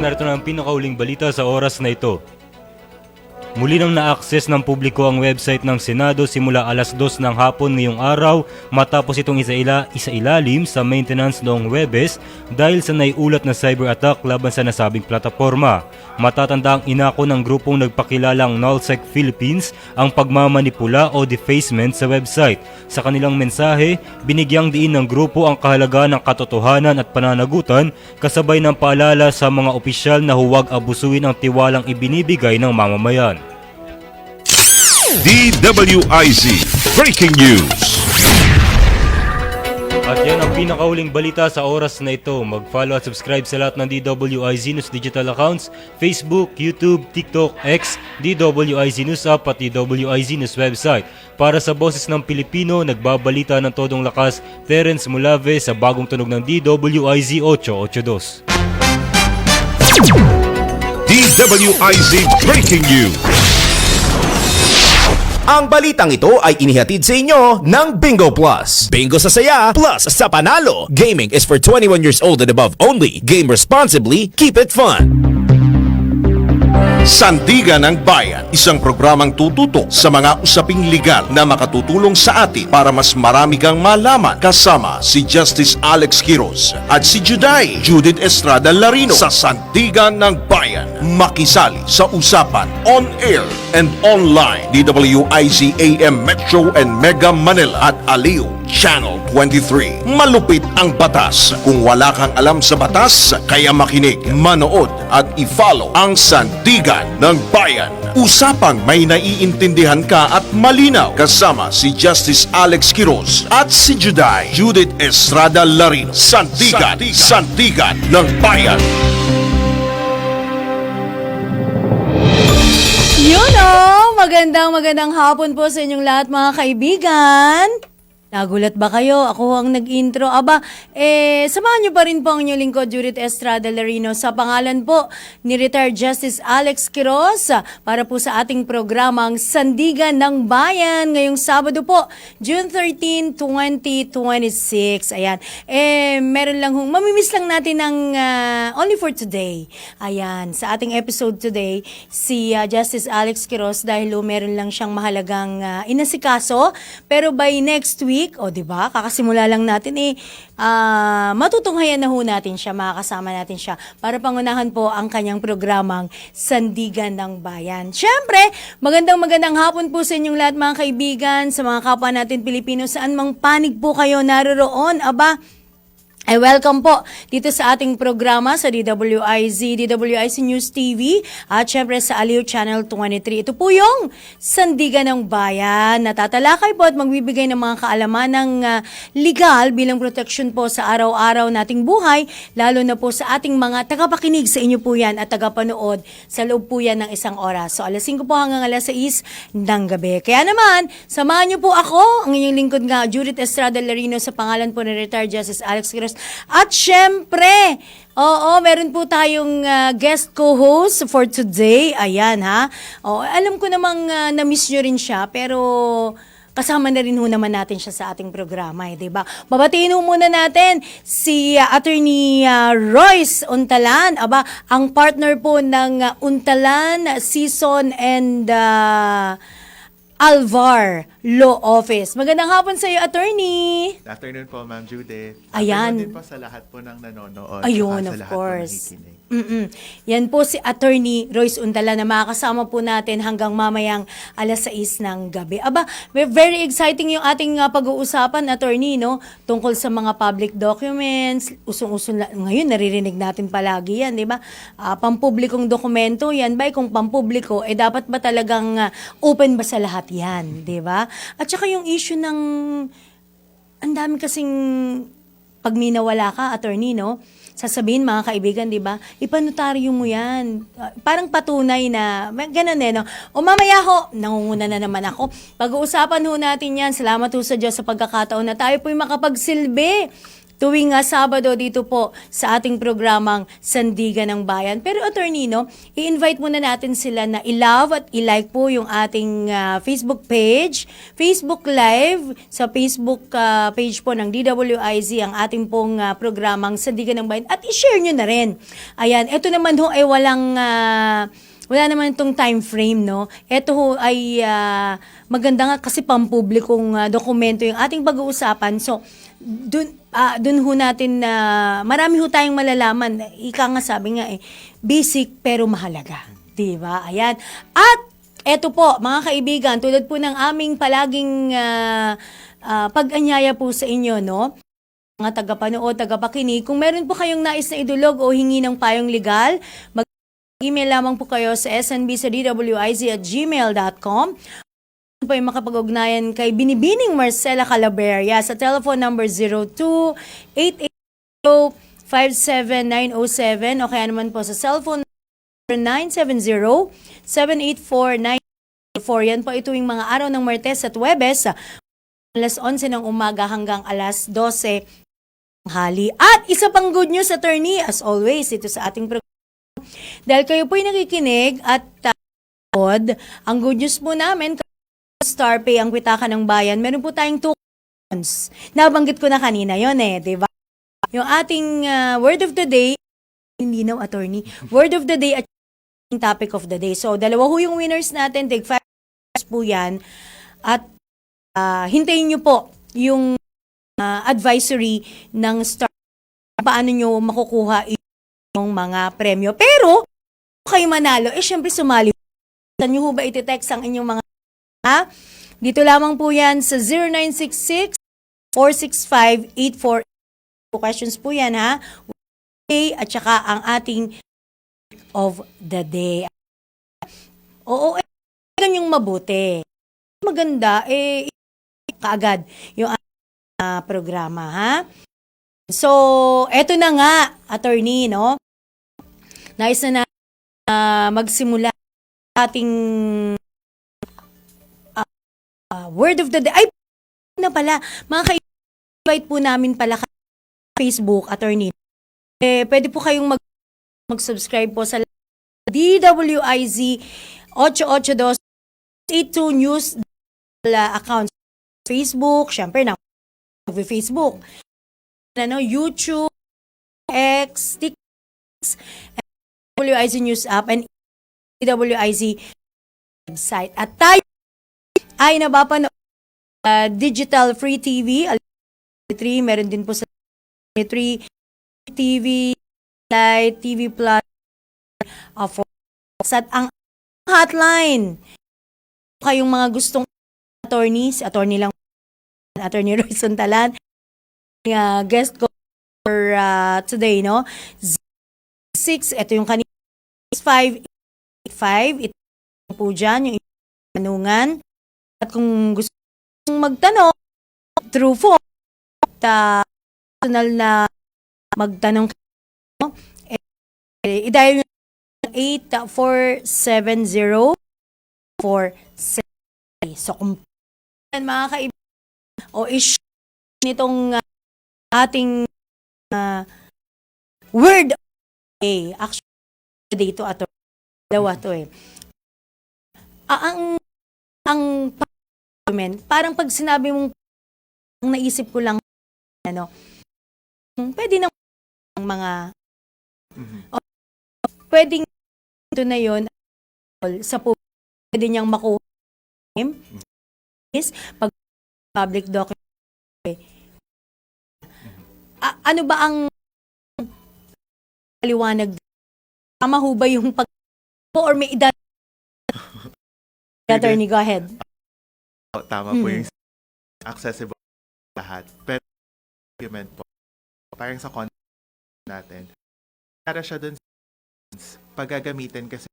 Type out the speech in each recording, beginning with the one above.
narito na ang pinakauling balita sa oras na ito. Muli nang na-access ng publiko ang website ng Senado simula alas 2 ng hapon ngayong araw matapos itong isailalim sa maintenance noong Huwebes dahil sa naiulat na cyber attack laban sa nasabing plataporma. Matatanda ang inako ng grupong nagpakilalang Nullsec Philippines ang pagmamanipula o defacement sa website. Sa kanilang mensahe, binigyang diin ng grupo ang kahalagahan ng katotohanan at pananagutan kasabay ng paalala sa mga opisyal na huwag abusuin ang tiwalang ibinibigay ng mamamayan. DWIZ Breaking News. At yan ang pinakauling balita sa oras na ito. Mag-follow at subscribe sa lahat ng DWIZ News digital accounts, Facebook, YouTube, TikTok, X, DWIZ News app at DWIZ News website. Para sa boses ng Pilipino, nagbabalita ng todong lakas, Terence Mulave sa bagong tunog ng DWIZ 882. DWIZ Breaking News. Ang balitang ito ay inihatid sa inyo ng Bingo Plus. Bingo sa saya, plus sa panalo. Gaming is for 21 years old and above only. Game responsibly, keep it fun. Sandigan ng Bayan, isang programang tututok sa mga usaping legal na makatutulong sa atin para mas marami kang malaman kasama si Justice Alex Quiroz at si Judith Estrada Larino sa Sandigan ng Bayan. Makisali sa usapan on air and online DWIZ AM Metro and Mega Manila at Aliw Channel 23. Malupit ang batas. Kung wala kang alam sa batas, kaya makinig, manood at i-follow ang Sandigan ng Bayan. Usapang may naiintindihan ka at malinaw kasama si Justice Alex Quiroz at si Judith Estrada Larino. Sandigan ng Bayan. Yun magandang hapon po sa inyong lahat mga kaibigan. Nagulat ba kayo? Ako ang nag-intro. Samahan niyo pa rin po ang inyong lingkod, Judith Estrada Larino, sa pangalan po ni Retired Justice Alex Quiroz para po sa ating programang Sandigan ng Bayan ngayong Sabado po, June 13, 2026. Ayan. Meron lang mamimiss lang natin ng only for today. Ayan. Sa ating episode today, si Justice Alex Quiroz dahil meron lang siyang mahalagang inasikaso. Pero by next week, diba? Kakasimula lang natin matutunghayan na ho natin siya, makakasama natin siya para pangunahan po ang kanyang programang Sandigan ng Bayan. Siyempre, magandang hapon po sa inyong lahat mga kaibigan, sa mga kapwa natin Pilipino, saan mang panig po kayo naroroon. Welcome po dito sa ating programa sa DWIZ News TV at syempre sa Aliw Channel 23. Ito po yung Sandigan ng Bayan. Natatalakay po at magbibigay ng mga kaalaman ng legal bilang protection po sa araw-araw nating buhay, lalo na po sa ating mga tagapakinig. Sa inyo po yan at tagapanood sa loob po yan ng isang oras. So alas 5 po hanggang alas 6 ng gabi. Kaya naman, samahan niyo po ako, ang inyong lingkod nga, Judith Estrada Larino, sa pangalan po ni Retired Justice Alex Quiroz. At syempre, meron po tayong guest co-host for today. Ayan alam ko namang na-miss nyo rin siya, pero kasama na rin naman natin siya sa ating programa, diba? Babatiin muna natin si Attorney Royce Untalan, ang partner po ng Untalan, Season and Alvar Law Office. Magandang hapon sa iyo, Attorney. Good afternoon po, Ma'am Judith. Ayan. Afternoon din po sa lahat po ng nanonood. Ayun, sa of lahat course. Po ng Yan po si Attorney Royce Untalan na makakasama po natin hanggang mamayang alas 6 ng gabi. Very exciting yung ating pag-uusapan, Attorney, no? Tungkol sa mga public documents. Usong-uso ngayon, naririnig natin palagi yan, di ba? Pampublikong dokumento, yan ba? Kung pampubliko, dapat ba talagang open ba sa lahat yan, di ba? At saka yung issue ng ang dami kasing pag minawala ka, Attorney, no? Sasabihin mga kaibigan, di ba? Ipanotaryo mo yan. Parang patunay na, ganun no? O mamaya nangunguna na naman ako. Pag-uusapan natin yan. Salamat sa Diyos sa pagkakataon na tayo po'y makapagsilbi tuwing Sabado dito po sa ating programang Sandigan ng Bayan. Pero attorney, no, i-invite muna natin sila na i-love at i-like po yung ating Facebook page, Facebook Live, sa Facebook page po ng DWIZ ang ating pong programang Sandigan ng Bayan at i-share nyo na rin. Ayan, ito naman ho ay wala naman itong time frame, no? Ito ho ay maganda nga kasi pampublikong dokumento yung ating pag-uusapan. So, dun ho natin marami ho tayong malalaman. Ika nga sabi nga basic pero mahalaga. Diba? Ayan. At eto po, mga kaibigan, tulad po ng aming palaging pag-anyaya po sa inyo, no? Mga tagapanood, tagapakinig, kung meron po kayong nais na idulog o hingi ng payong legal, email lamang po kayo sa snb@dwiz@gmail.com. Po ay makapag-ugnayan kay Binibining Marcela Calaberia sa telephone number 02-880-57907 o kaya naman po sa cellphone number 970-784-944. Yan po ituwing mga araw ng Martes at Huwebes alas 11 ng umaga hanggang alas 12 ng hali. At isa pang good news, attorney, as always, ito sa ating program. Dahil kayo po'y nakikinig at ang good news po namin, Star Pay ang kwitaka ng bayan, meron po tayong 2 coupons. Nabanggit ko na kanina yon diba? Yung ating word of the day, hindi na attorney, word of the day at topic of the day. So, dalawa ho yung winners natin, take 5 po yan. At hintayin nyo po yung advisory ng Star, paano nyo makukuha yung mga premyo. Pero, kung kayo manalo, syempre sumali. Saan nyo ho ba iti-text ang inyong mga dito lamang po yan sa 0966-465-84. Questions po yan at saka ang ating of the day. Oo, yung mabuti. Maganda, kaagad yung programa, So, eto na nga, attorney, no? Nais na magsimula ating word of the day. Ay, na pala, mga invite po namin pala Facebook, attorney. Pwede po kayong mag-subscribe po sa DWIZ 882 News account. Facebook, syempre na Facebook. YouTube, X, TikTok, DWIZ News app, and DWIZ website. At tayo ay nabapanood Digital Free TV, 3, meron din po sa 3 TV, Light, TV Plus, at ang hotline. Kayong mga gustong attorneys, attorney lang, Attorney Royson Talan, guest ko for today, no? 6, ito yung kanina, 585, ito po dyan, yung tanungan. At kung gusto magtanong, through phone, personal na magtanong, i-dial nyo 8470470. So, kung mga kaibigan, o issue nitong ating word actually dito at dalawa to ang parang pag sinabi mong naisip ko lang pwede nang mga pwedeng ito na yon sa pwede niyang makuha is pag public document. Ano ba ang paliwanag? Tama ho ba yung or may edad? Attorney, go ahead. Tama po yung accessible lahat. Pero document po, parang sa content natin, para siya dun paggagamitin kasi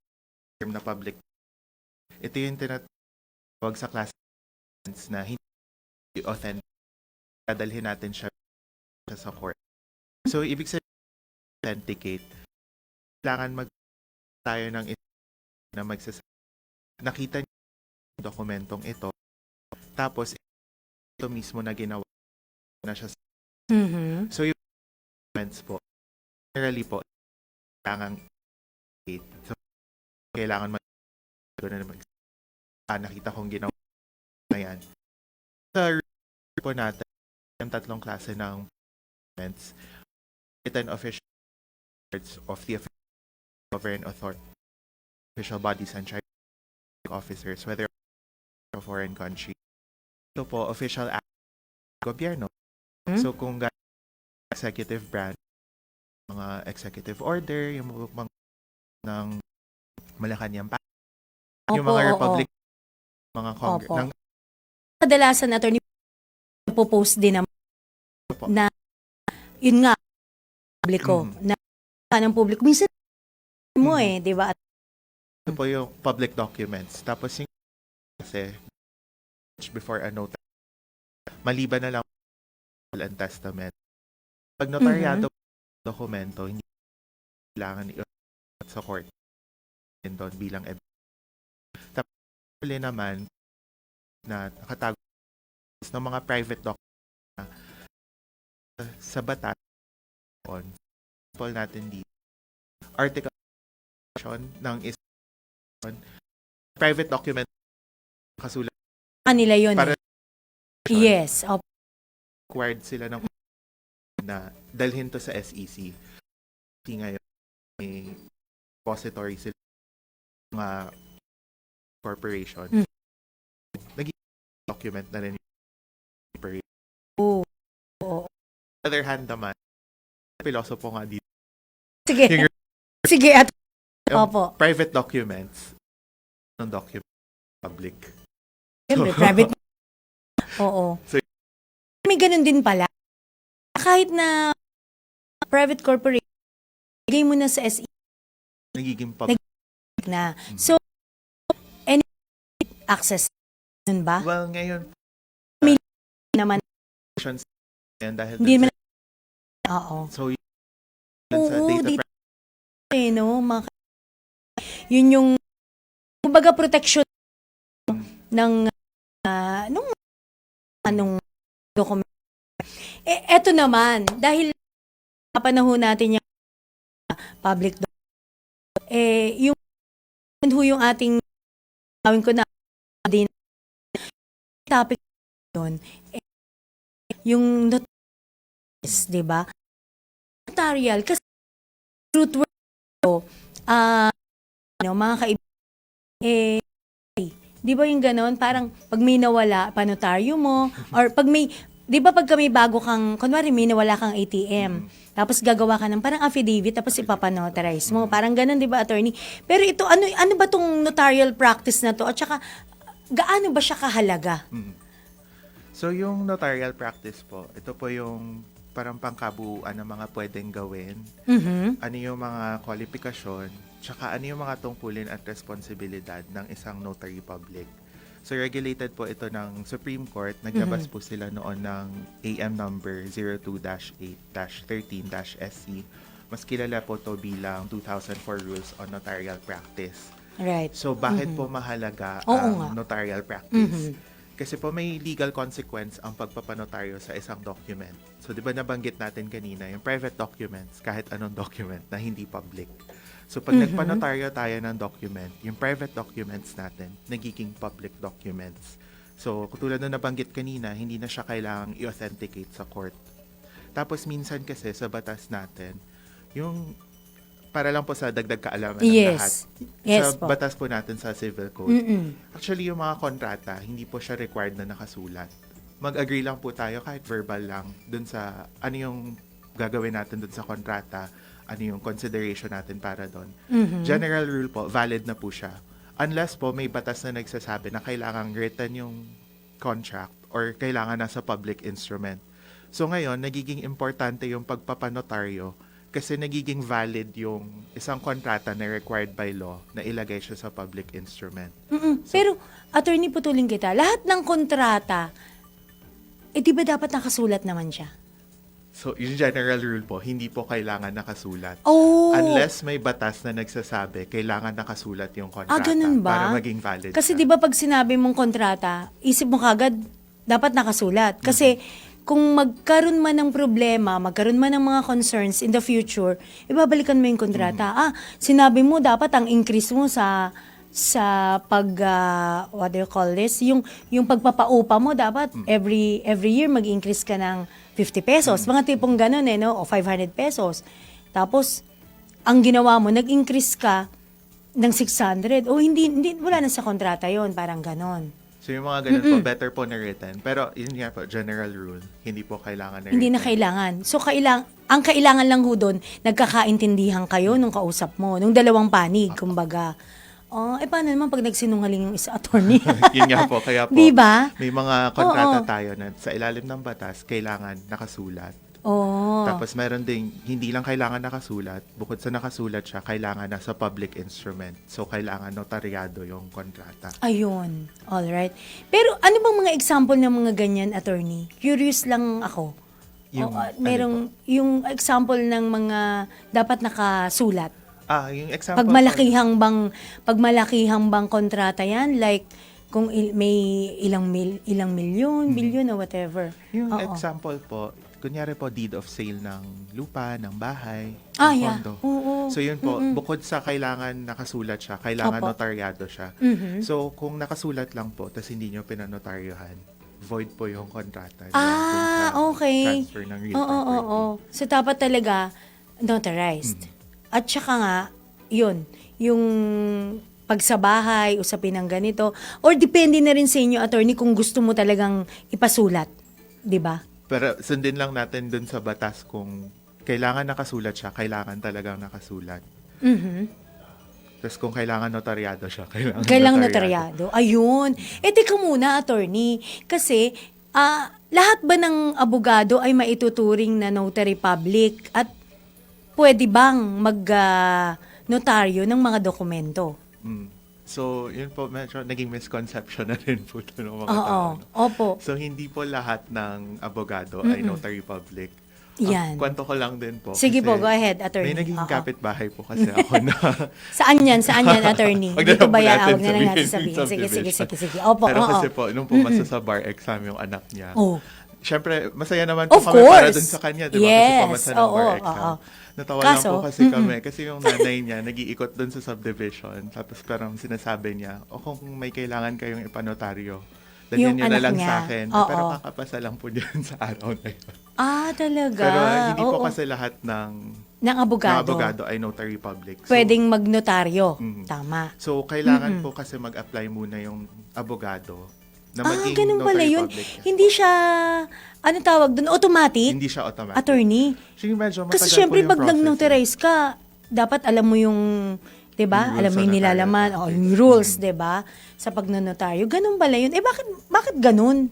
term na public. Ito yung tinatawag sa class na hindi authentic. Dadalhin natin siya sa court. So, ibig sabihin, authenticate. Kailangan tayo ng na magsasabi. Nakita niyo yung dokumentong ito. Tapos, ito mismo na ginawa na siya. So, yung documents po, generally po, kailangan so, kailangan na naman nakita kong ginawa na yan. Sa rule po natin, yung tatlong klase ng documents, written official records of the sovereign authority, official bodies and charging officers, whether a foreign country. Ito po, official act ng gobyerno. So kung executive branch, mga executive order, yung mga ng Malacanang pa, yung mga republic, mga congress, Opo. ng Kadalasan, attorney, po-post din naman Opo. na yun nga, publiko, na ng publiko. Minsan mo di ba? ito po yung public documents. Tapos yung kasi before a note, maliban na lang will and testament. Pag notaryado dokumento, hindi kailangan i- sa court din doon bilang tapos huli naman na nakatago ng mga private documents sa batas on sample natin dito article ng private document kasulat Kanila yun. Para- Yes. Opo. required sila ng na dalhin to sa SEC. Kasi ngayon may depository sila mga corporation. Naging document na rin yung corporation. Oo. On the other hand naman, pilosopo nga dito. Sige. Yung- Sige, at yung Opo. private documents ng document public. Siyempre, private. Oo. So- May ganun din pala. Kahit na private corporation, bigay mo na sa SE Nagiging public. na. So, any access nun ba? Well, ngayon, Naman, yan dahil hindi dun naman. Oo. so yun sa Oo, data dito no, yun yung kumbaga protection ng nung anong document. Eto naman, dahil panahon natin yung public document, yung ating gawin ko na din topic doon, yung notarial, di ba? Notarial, kasi root word mga kaibigan, di ba yung ganon? Parang pag may nawala, panotaryo mo, or pag may, di ba pag may bago kang, kunwari may nawala kang ATM, tapos gagawa ka ng parang affidavit, tapos ipapanotarize mo. Parang ganon, di ba, attorney? Pero ito, ano ba tong notarial practice na to? At saka, gaano ba siya kahalaga? So yung notarial practice po, ito po yung parang pangkabuuan ng mga pwedeng gawin, ano yung mga kwalifikasyon, tsaka ano yung mga tungkulin at responsibilidad ng isang notary public. So regulated po ito ng Supreme Court, naglabas po sila noon ng AM number 02-8-13-SC. Mas kilala po to bilang 2004 Rules on Notarial Practice. Right. So bakit po mahalaga Oo ang nga. notarial practice? Kasi po may legal consequence ang pagpapanotaryo sa isang document. So di ba nabanggit natin kanina, yung private documents, kahit anong document na hindi public. So pag nagpanotaryo tayo ng document, yung private documents natin, nagiging public documents. So katulad na nabanggit kanina, hindi na siya kailangang i-authenticate sa court. Tapos minsan kasi sa batas natin, yung para lang po sa dagdag kaalaman ng lahat. Yes Sa po. batas po natin sa civil code. Actually, yung mga kontrata, hindi po siya required na nakasulat. Mag-agree lang po tayo kahit verbal lang dun sa ano yung gagawin natin dun sa kontrata, ano yung consideration natin para dun. General rule po, valid na po siya. Unless po may batas na nagsasabi na kailangang written yung contract or kailangan nasa public instrument. So ngayon, nagiging importante yung pagpapanotaryo kasi nagiging valid yung isang kontrata na required by law na ilagay siya sa public instrument. Pero, attorney, putulin kita, lahat ng kontrata, di ba dapat nakasulat naman siya? So, yung general rule po, hindi po kailangan nakasulat. Oh! Unless may batas na nagsasabi, kailangan nakasulat yung kontrata Ganun ba? para maging valid Kasi siya. di ba pag sinabi mong kontrata, isip mo kagad, dapat nakasulat. Kasi kung magkaroon man ng problema, magkaroon man ng mga concerns in the future, ibabalikan mo yung kontrata. Sinabi mo dapat ang increase mo sa pag what do you call this, yung pagpapaupa mo dapat every year mag-increase ka ng 50 pesos. Mga tipong ganun no, o 500 pesos. Tapos ang ginawa mo, nag-increase ka ng 600. O hindi wala na sa kontrata 'yon, parang ganon. So yung mga ganun po, better po na written. Pero yun nga po, general rule, hindi po kailangan na Hindi na written. kailangan. So, ang kailangan lang ho doon, nagkakaintindihan kayo nung kausap mo, nung dalawang panig, kumbaga. Paano naman pag nagsinungaling yung isa attorney? Yun nga po, kaya po, Di ba? may mga kontrata Oo. tayo na sa ilalim ng batas, kailangan nakasulat. Oo. Tapos meron ding, hindi lang kailangan nakasulat, bukod sa nakasulat siya, kailangan nasa public instrument. So, kailangan notaryado yung kontrata. Ayun. Alright. Pero ano bang mga example ng mga ganyan, attorney? Curious lang ako. Yung, Merong, yung example ng mga dapat nakasulat. Yung example Pag malakihang bang kontrata yan, like kung may ilang milyon, bilyon o whatever. Yung Oo. example po, kunyari po, deed of sale ng lupa, ng bahay, ng Yeah. kondo. Oo. So yun po, bukod sa kailangan nakasulat siya, kailangan Opo. notaryado siya. So kung nakasulat lang po, tapos hindi nyo pinanotaryohan, void po yung kontrata. Okay. Transfer ng real Oo. property. So, dapat talaga notarized. At saka nga, yun, yung pag sa bahay, usapin ng ganito, or depende na rin sa inyo, attorney, kung gusto mo talagang ipasulat. Di ba? Pero sundin lang natin dun sa batas kung kailangan nakasulat siya, kailangan talagang nakasulat. Tapos kung kailangan notaryado siya, Kailangan notaryado. Ayun. Teka muna, attorney. Kasi, lahat ba ng abogado ay maituturing na notary public? At pwede bang mag-notaryo ng mga dokumento? So, yun po, medyo naging misconception na rin po ito ng mga Oo. tao. no? Opo. So, hindi po lahat ng abogado ay notary public. Yan. Kwento ko lang din po. Sige kasi po, go ahead, attorney. May naging Oo. kapitbahay po kasi ako na... Saan yan, attorney? Wag na Dito lang ba po yan? natin Huwag na lang natin sabihin sabihin. yung Sige. Opo, Pero oo. kasi po, nung pumasa sa bar exam yung anak niya, Oh. Siyempre, masaya naman po Of kami para course. dun sa kanya, di ba? Yes. Kasi pumasa ng bar Oo, exam. oo. Natawa Kaso, lang po kasi kami. Kasi yung nanay niya, nag-iikot dun sa subdivision. Tapos parang sinasabi niya, kung may kailangan kayong ipanotaryo, Yung dalhin niyo na anak lang niya. sa akin. Oo. Pero kakapasa lang po diyan sa araw na yun. Talaga? Pero hindi po Oo. kasi lahat ng Ng abogado. abogado ay notary public. So, Pwedeng magnotaryo. Tama. So, kailangan po kasi mag-apply muna yung abogado na maging Ganun pala notary yun. public. Hindi siya, ano tawag doon, automatic? Hindi siya automatic. Attorney? So, yung medyo Kasi matagal syempre, po yung pag process. nag-notarize ka, dapat alam mo yung, 'di ba? Yung rules Alam mo sa yung nilalaman, notarial yung rules, 'di ba? Sa pagnonotaryo. Ganun pala yun. Bakit ganun?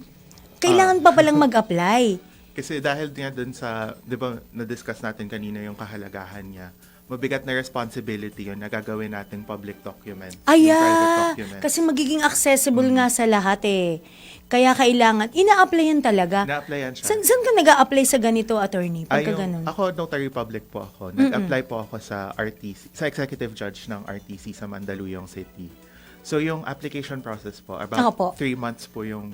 Kailangan pa palang mag-apply. Kasi dahil nga dun sa, di ba, na-discuss natin kanina yung kahalagahan niya, mabigat na responsibility yun na gagawin natin public document. Yung private document. Kasi magiging accessible nga sa lahat eh. Kaya kailangan, ina-applyan talaga. Na-applyan siya. Saan ka nag-a-apply sa ganito, attorney? Pagka ganun. Ako, notary public po ako. Nag-apply po ako sa RTC, sa executive judge ng RTC sa Mandaluyong City. So, yung application process po, Ako about po. 3 months po yung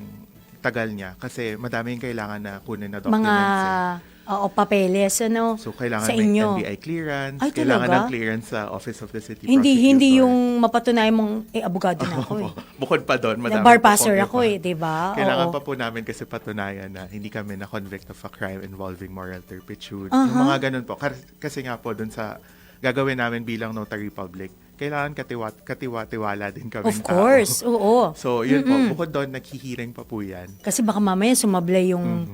tagal niya. Kasi madaming kailangan na kunin na Mga, documents papeles, ano, So, kailangan sa may inyo. NBI clearance, Ay, kailangan talaga? ng clearance sa Office of the City Hindi Prosecutor. yung mapatunayan mong, abogado na ako eh. Bukod pa doon, madami Bar pa passer pong ako iba. eh, di ba? Kailangan Oo. pa po namin kasi patunayan na hindi kami na-convict of a crime involving moral turpitude. Yung mga ganun po. Kasi nga po doon sa gagawin namin bilang notary public, kailangan katiwa-tiwala din kami Of course, oo. So, yun po. Bukod doon, naghihiring pa po yan. Kasi baka mamaya sumablay yung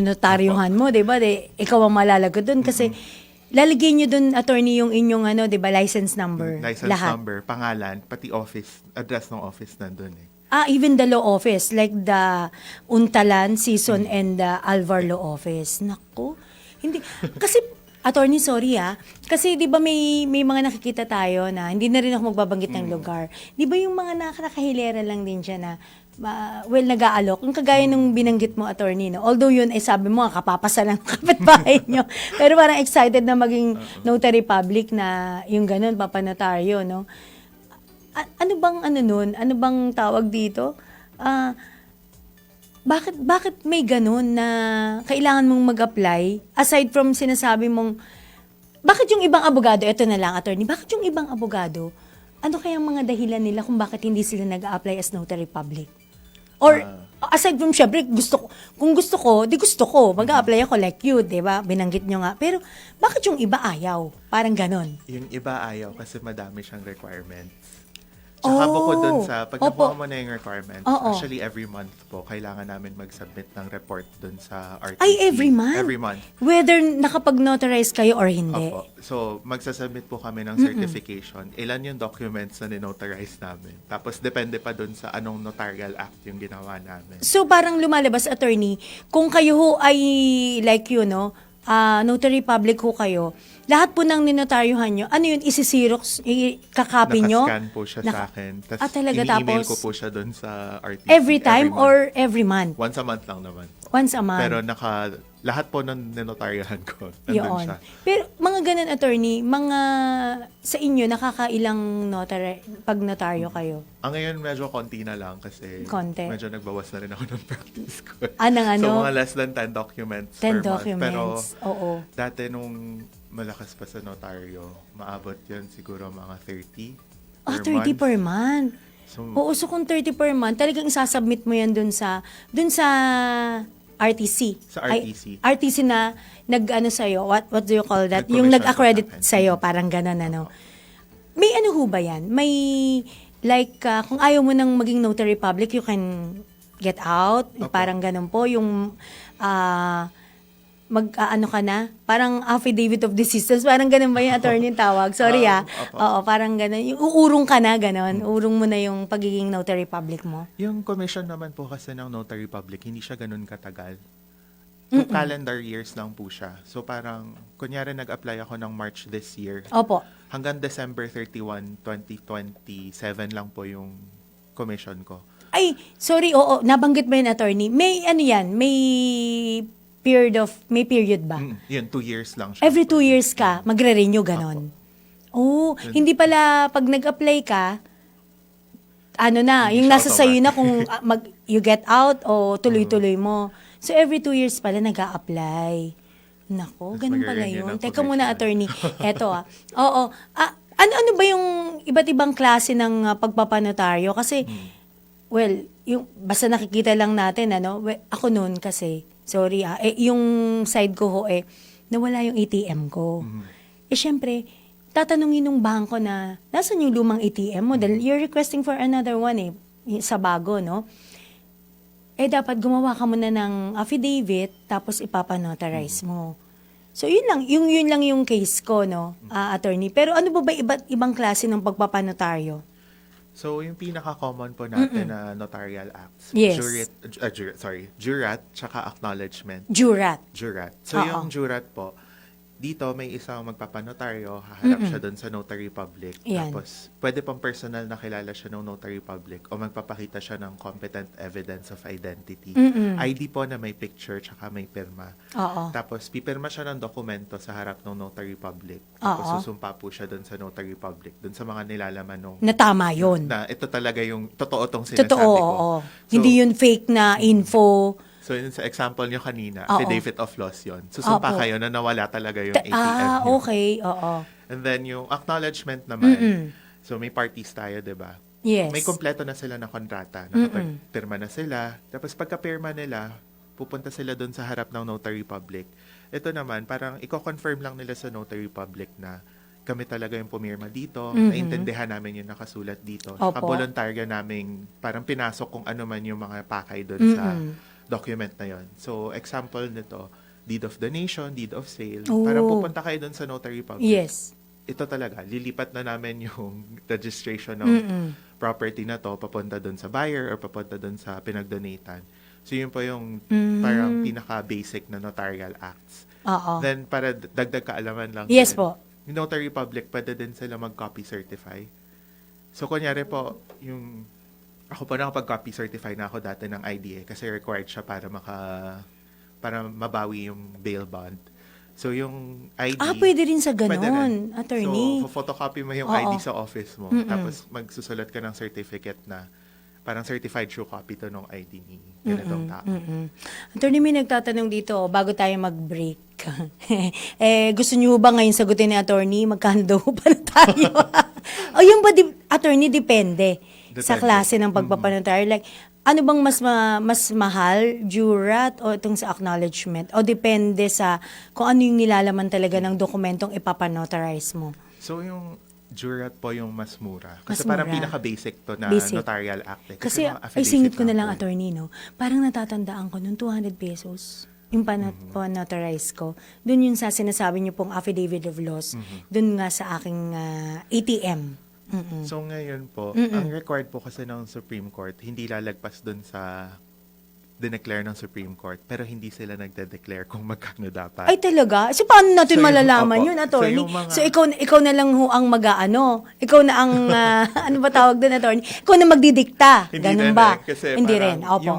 notaryuhan mo, di ba? Ikaw ang malalagot doon kasi lalagyan nyo doon, attorney, yung inyong di ba, license number. License lahat. number, pangalan, pati office, address ng office nandun eh. Even the law office, like the Untalan, Season, and the Alvar Law Office. Naku, hindi. Kasi, attorney, sorry kasi di ba may mga nakikita tayo na, hindi na rin ako magbabanggit ng lugar. Di ba yung mga nakahilera lang din siya na, nag-aalok. Yung kagaya nung binanggit mo, attorney, no? Although yun, sabi mo, kapapasa lang ng kapitbahay nyo. Pero parang excited na maging notary public na yung ganun, papanotaryo, no? Ano bang nun? Ano bang tawag dito? bakit may ganun na kailangan mong mag-apply aside from sinasabi mong bakit yung ibang abogado, eto na lang attorney, bakit yung ibang abogado, ano kayang mga dahilan nila kung bakit hindi sila nag-apply as notary public? Or aside from syempre kung gusto ko, di gusto ko, mag-apply ako like you, 'di ba? Binanggit nyo nga. Pero bakit yung iba ayaw? Parang ganon. Yung iba ayaw kasi madami siyang requirements. Tsaka bukod dun sa, pag Opo. nakuha mo na yung requirements, Oo. actually every month po, kailangan namin mag-submit ng report dun sa RTC. Ay, every month? Every month. Whether nakapag-notarize kayo or hindi. Opo. So, magsasubmit po kami ng certification. Ilan yung documents na ninotarize namin. Tapos, depende pa dun sa anong notarial act yung ginawa namin. So parang lumalabas, attorney, kung kayo ho ay like you, no, notary public ho kayo, lahat po ng ninotaryohan nyo, ano yun, isisirox, kakopy nyo? Nakascan po siya sa akin. Tapos, talaga, ini-email tapos ko po siya dun sa RTC. every time month. or every month? Once a month lang naman po. Once a month? Pero lahat po ng ninotaryahan ko, nandun Yun. siya. Pero mga ganun, attorney, mga sa inyo, nakakailang notary, pag notaryo kayo? Ang ngayon medyo konti na lang kasi Konti. medyo nagbawas na rin ako ng practice ko. Anong ano? So mga less than 10 documents 10 per documents. month. Pero Oo. dati nung malakas pa sa notaryo, maabot yun siguro mga 30 per 30 month. per month. So, Oo, so kung 30 per month, talagang isasubmit mo yan dun sa RTC. Sa RTC. RTC na nag-ano sa'yo, what do you call that? Yung Nag-commission nag-accredit sa akin. sa'yo, parang gano'n, ano. May ano ho ba yan? May, like, kung ayaw mo nang maging notary public, you can get out. Opo. Parang gano'n po. Yung, ano ka na? Parang affidavit of desistance. Parang ganun ba yung attorney tawag? Sorry Opo. Oo, parang ganun. Yung uurong ka na, ganun. Urong mo na yung pagiging notary public mo. yung commission naman po kasi ng notary public, hindi siya ganun katagal. 2 calendar years lang po siya. So parang, kunyari nag-apply ako ng March this year. Opo. Hanggang December 31, 2027 lang po yung commission ko. Ay, sorry, oo, nabanggit ba yun, attorney? May ano yan, may period ba? Yun, 2 years lang siya. Every 2 years ka, magre-renew, ganon. Oh, hindi pala pag nag-apply ka, ano na, Hindi yung siya nasa sayo na kung you get out o tuloy-tuloy mo. So every 2 years pala nag-a-apply. Nako, Mas ganun pala magre-renew yun. ng Teka muna, commission. attorney. Eto Oo. Ano ba yung iba't ibang klase ng pagpapanotaryo? Kasi, well, yung, basta nakikita lang natin, ano, ako noon kasi, sorry yung side ko ho nawala yung ATM ko. Syempre, tatanungin ng bangko na, nasan yung lumang ATM mo? Dahil you're requesting for another one sa bago, no? Dapat gumawa ka muna ng affidavit, tapos ipapanotarize mo. So, yun lang yung case ko, no, attorney. Pero ano ba iba't ibang klase ng pagpapanotaryo? So, yung pinaka-common po natin na notarial acts, Yes. jurat, tsaka acknowledgement. Jurat. Jurat. So, Oo. yung jurat po, dito may isang magpapanotaryo, haharap siya doon sa notary public. Yan. Tapos, pwede pang personal na kilala siya ng notary public o magpapakita siya ng competent evidence of identity. ID po na may picture tsaka may pirma. Oo. Tapos, pipirma siya ng dokumento sa harap ng notary public. Tapos, Oo. susumpa po siya doon sa notary public, doon sa mga nilalaman nung Na tama yun. na ito talaga yung totoo tong sinasabi Totoo, ko. oo. So, Hindi yun fake na info. So, yun sa example nyo kanina, Oo. affidavit of loss yun. Susumpa Opo. kayo na nawala talaga yung ATM nyo. Okay, oo. And then, yung acknowledgement naman, so may parties tayo, di ba? Yes. May kompleto na sila ng kontrata. Nakapirma na sila. Tapos pagka-pirma nila, pupunta sila doon sa harap ng notary public. Ito naman, parang i-confirm lang nila sa notary public na kami talaga yung pumirma dito, naintindihan namin yung nakasulat dito. Saka Opo. voluntaryo namin, parang pinasok kung ano man yung mga pakay doon sa document na yon. So, example nito, deed of donation, deed of sale. Oh. Parang pupunta kayo doon sa notary public. Yes. Ito talaga, lilipat na namin yung registration ng property na to papunta doon sa buyer or papunta doon sa pinagdonatan. So, yun po yung parang pinaka-basic na notarial acts. Oo. Then, para dagdag kaalaman lang. Yes din, po. Yung notary public, pwede din sila mag-copy certify. So, kunyari po, ako po nakapag-copy certify na ako dati ng IDA kasi required siya para mabawi yung bail bond. So, yung ID... Pwede rin sa pwede ganon, rin. attorney. So, photocopy mo yung Oo. ID sa office mo. Tapos, magsusulat ka ng certificate na parang certified true copy to nung ID ni ganitong tao. Attorney, may nagtatanong dito, bago tayo mag-break. Gusto niyo ba ngayon sagutin ni attorney? Magkano daw pa na tayo? O yung ba, attorney, depende sa Depende. klase ng pagpapanotaryo. Like, ano bang mas mahal, jurat o itong sa acknowledgement? O depende sa kung ano yung nilalaman talaga ng dokumentong ipapanotarize mo? So yung jurat po yung mas mura. Mas Kasi parang mura. pinaka-basic to na Basic. notarial act. Kasi mga ay affidavit singit ko na lang, po. attorney, no? Parang natatandaan ko, nung 200 pesos, yung panotarize ko, dun yung sa sinasabi niyo pong affidavit of loss, dun nga sa aking ATM. So ngayon po, ang required po kasi ng Supreme Court, hindi lalagpas dun sa dineclare ng Supreme Court, pero hindi sila nagde-declare kung magkano dapat. Ay talaga? So paano natin So, malalaman opo. yun, attorney? So, yung mga- So ikaw na lang ho ang mag-aano. Ikaw na ang, ano ba tawag doon, attorney? Ikaw na magdidikta. Ganun ba? Kasi Hindi parang rin. Opo.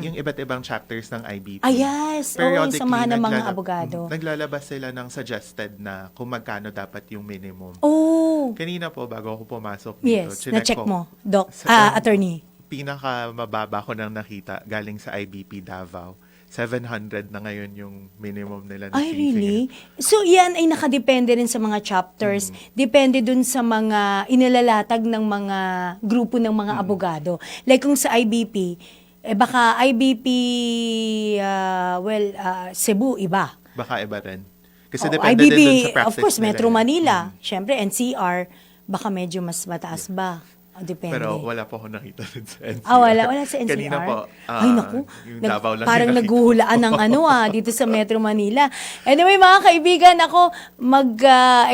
yung iba't ibang chapters ng IBP. Ah, yes. Oo, periodically samahan ng mga abogado. Naglalabas sila ng suggested na kung magkano dapat yung minimum. Oh. Kanina po, bago ako pumasok dito, Yes. chinek Na-check ko. mo, Doc. Sa- Attorney. Pinaka-mababa ko nang nakita galing sa IBP Davao. 700 na ngayon yung minimum nila na Ay, fee. really? So, yan ay nakadepende rin sa mga chapters. Depende dun sa mga inalalatag ng mga grupo ng mga abogado. Like kung sa IBP, baka IBP, Cebu, iba. Baka iba rin. Kasi Oh, depende IBP, din dun sa practice of course, nila. Metro Manila. Siyempre, NCR, baka medyo mas mataas ba? O, depende. Pero wala po ako nakita dun sa NCR. Wala sa NCR. Kanina po, Ay, naku. yung Davao lang Parang yung nakita naghuhulaan ng dito sa Metro Manila. Anyway, mga kaibigan, ako,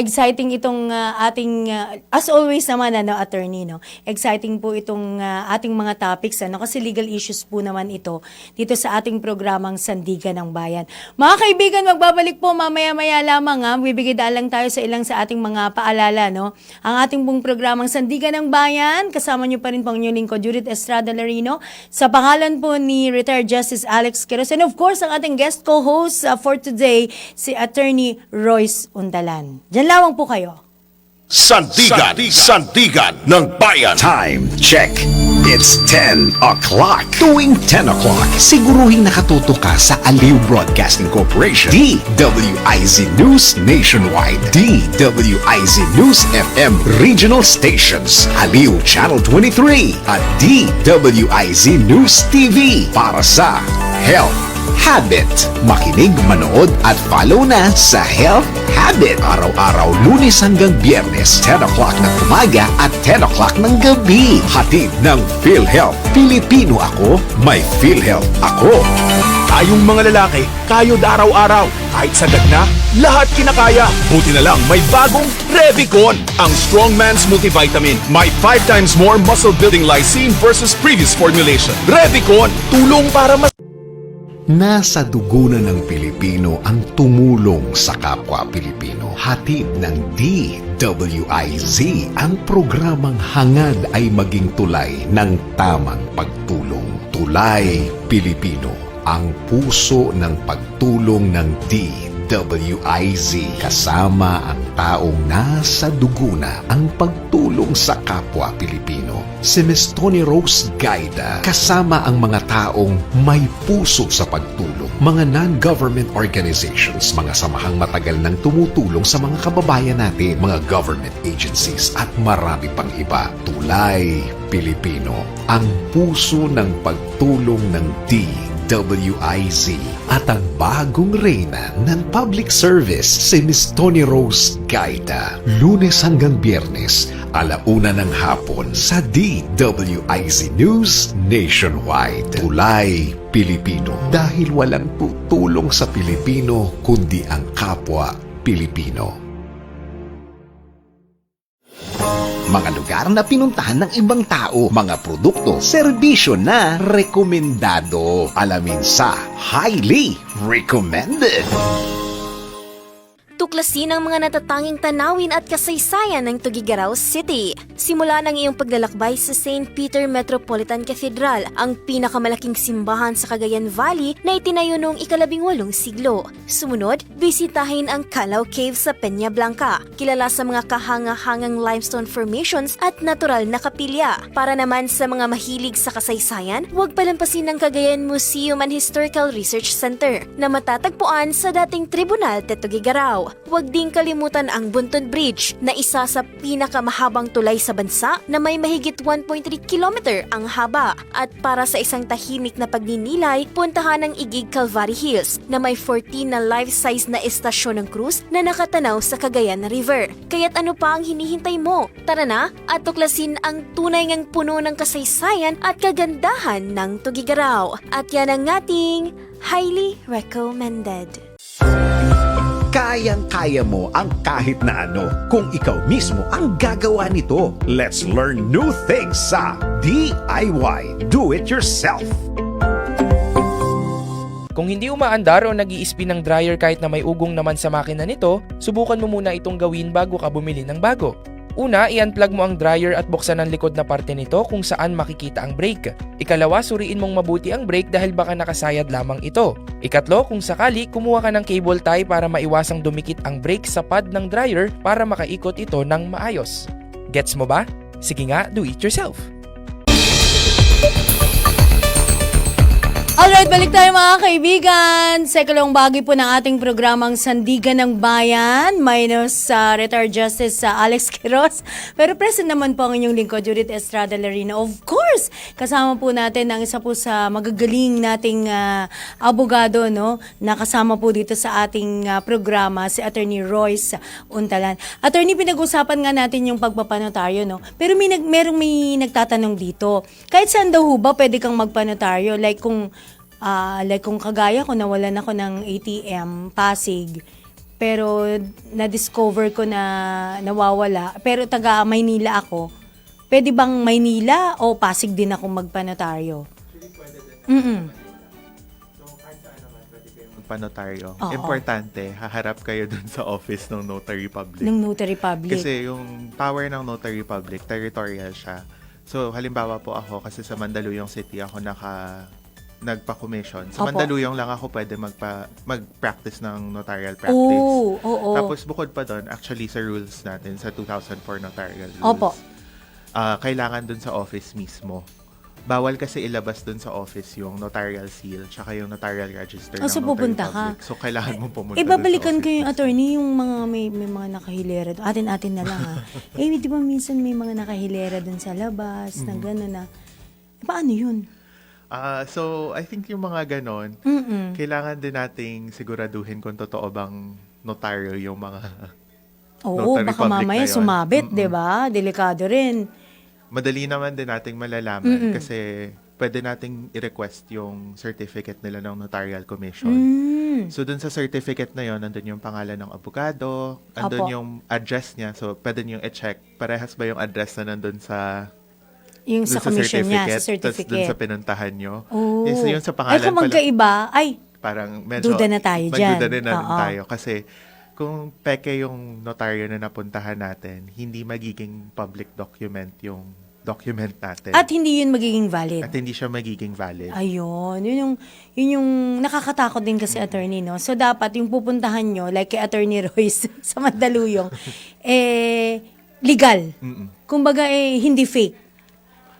exciting itong ating, as always naman, attorney, no? Exciting po itong ating mga topics, kasi legal issues po naman ito dito sa ating programang Sandigan ng Bayan. Mga kaibigan, magbabalik po mamaya-maya lamang, bibigay lang tayo sa ilang sa ating mga paalala, no? Ang ating pong programang Sandigan ng Bayan, kasama niyo pa rin po ang inyong lingkod, Judith Estrada Larino, sa pangalan po ni Retired Justice Alex Quiroz, and of course, ang ating guest co-host for today, si Attorney Royce Undalan. Diyan lamang po kayo. Sandigan ng Bayan. Time check. It's 10 o'clock. Tuwing 10 o'clock, siguruhin nakatuto ka sa Aliw Broadcasting Corporation, DWIZ News Nationwide, DWIZ News FM Regional Stations, Aliw Channel 23, at DWIZ News TV para sa Health Habit. Makinig, manood at follow na sa Health Habit. Araw-araw, Lunes hanggang Biyernes, 10 o'clock ng umaga at 10 o'clock ng gabi. Hatid ng PhilHealth. Pilipino ako, may PhilHealth ako. Tayong mga lalaki, kayod araw-araw. Kahit sagad na, lahat kinakaya. Buti na lang may bagong Revicon, ang Strongman's Multivitamin. May 5 times more muscle building lysine versus previous formulation. Revicon, tulong para mas... Nasa dugo na ng Pilipino ang tumulong sa kapwa Pilipino. Hatid ng DWIZ ang programang hangad ay maging tulay ng tamang pagtulong. Tulay Pilipino, ang puso ng pagtulong ng DWIZ. Kasama ang taong nasa dugo na ang pagtulong sa kapwa Pilipino. Si Ms. Tony Rose Gaida, kasama ang mga taong may puso sa pagtulong. Mga non-government organizations, mga samahang matagal nang tumutulong sa mga kababayan natin, mga government agencies at marami pang iba. Tulay Pilipino, ang puso ng pagtulong ng DWIZ at ang bagong reyna ng public service, si Ms. Tony Rose Gaida. Lunes hanggang Biyernes, 1:00 ng hapon sa DWIZ News Nationwide. Tulay Pilipino, dahil walang tutulong sa Pilipino kundi ang kapwa Pilipino. Mga lugar na pinuntahan ng ibang tao, mga produkto, serbisyo na rekomendado. Alamin sa Highly Recommended. tuklasin ang mga natatanging tanawin at kasaysayan ng Tuguegarao City. Simula ng iyong paglalakbay sa St. Peter Metropolitan Cathedral, ang pinakamalaking simbahan sa Cagayan Valley na itinayo noong ika-18 siglo. Sumunod, bisitahin ang Calao Cave sa Peña Blanca, kilala sa mga kahanga-hangang limestone formations at natural na kapilya. Para naman sa mga mahilig sa kasaysayan, huwag palampasin ang Cagayan Museum and Historical Research Center na matatagpuan sa dating Tribunal de Tuguegarao. Huwag ding kalimutan ang Buntod Bridge na isa sa pinakamahabang tulay sa bansa na may mahigit 1.3 kilometer ang haba. At para sa isang tahimik na pagninilay, puntahan ang Igig Calvary Hills na may 14 na life-size na estasyon ng krus na nakatanaw sa Cagayan River. Kaya't ano pa ang hinihintay mo? Tara na at tuklasin ang tunay ngang puno ng kasaysayan at kagandahan ng Tuguegarao. At yan ang ating highly recommended. Kayang-kaya mo ang kahit na ano kung ikaw mismo ang gagawa nito. Let's learn new things sa DIY Do It Yourself. Kung hindi umaandar o nag-i-spin ng dryer kahit na may ugong naman sa makina nito, subukan mo muna itong gawin bago ka bumili ng bago. Una, i-unplug mo ang dryer at buksan ang likod na parte nito kung saan makikita ang brake. Ikalawa, suriin mong mabuti ang brake dahil baka nakasayad lamang ito. Ikatlo, kung sakali, kumuha ka ng cable tie para maiwasang dumikit ang brake sa pad ng dryer para makaikot ito ng maayos. Gets mo ba? Sige nga, do it yourself! Alright, balik tayo mga kaibigan. Sa ikalawang bahagi po ng ating programang Sandigan ng Bayan, minus retired Justice Alex Quiroz. Pero present naman po ang inyong lingkod, Judith Estrada Larino. Of course, kasama po natin ang isa po sa magagaling nating abogado, no? Nakasama po dito sa ating programa, si Attorney Royce Untalan. Attorney, pinag-usapan nga natin yung pagpapanotaryo, no? Pero merong may nagtatanong dito. Kahit saan daw ho ba pwede kang magpanotaryo? Like kung kagaya ko, nawalan ako ng ATM, Pasig, pero na-discover ko na nawawala, pero taga Maynila ako, pwede bang Maynila o Pasig din ako magpanotaryo? Panotaryo. Oo. Importante, haharap kayo dun sa office ng Notary Public. Ng Notary Public. Kasi yung power ng Notary Public, territorial siya. So, halimbawa po ako, kasi sa Mandaluyong City ako nagpa-commission. Sa Opo. Mandaluyong lang ako pwede mag-practice ng notarial practice. Oo. Tapos bukod pa doon, actually sa rules natin, sa 2004 notarial rules, Opo. kailangan doon sa office mismo. Bawal kasi ilabas doon sa office yung notarial seal tsaka yung notarial register ng So, Notary pupunta Public. ka. So, kailangan mo pumunta Ibabalikan doon ko sa yung office. attorney, yung mga may mga nakahilera. Atin-atin na lang ha. Di ba minsan may mga nakahilera dun sa labas, na gano'n na. Paano yun? So, I think yung mga ganon, kailangan din nating siguraduhin kung totoo bang notaryo yung mga Oo, Notary baka Public mamaya na yun. sumabit, di ba? Delikado rin. madali naman din nating malalaman kasi pwede nating i-request yung certificate nila ng Notarial Commission. So, dun sa certificate na yon, nandun yung pangalan ng abogado, nandun Opo. yung address niya. So, pwede nyo i-check, parehas ba yung address na nandun sa Yung sa dun commission niya, sa tas dun certificate. sa pinuntahan nyo. Oh. Yun sa pangalan Ay, kung magkaiba, parang medyo duda na tayo dyan. magduda rin na rin Oo. tayo. Kasi kung peke yung notaryo na napuntahan natin, hindi magiging public document yung document natin. At hindi yun magiging valid. At hindi siya magiging valid. Ayun, yun yung nakakatakot din kasi attorney, no? So, dapat yung pupuntahan nyo, like kay Attorney Royce sa Mandaluyong, legal. Kumbaga, hindi fake.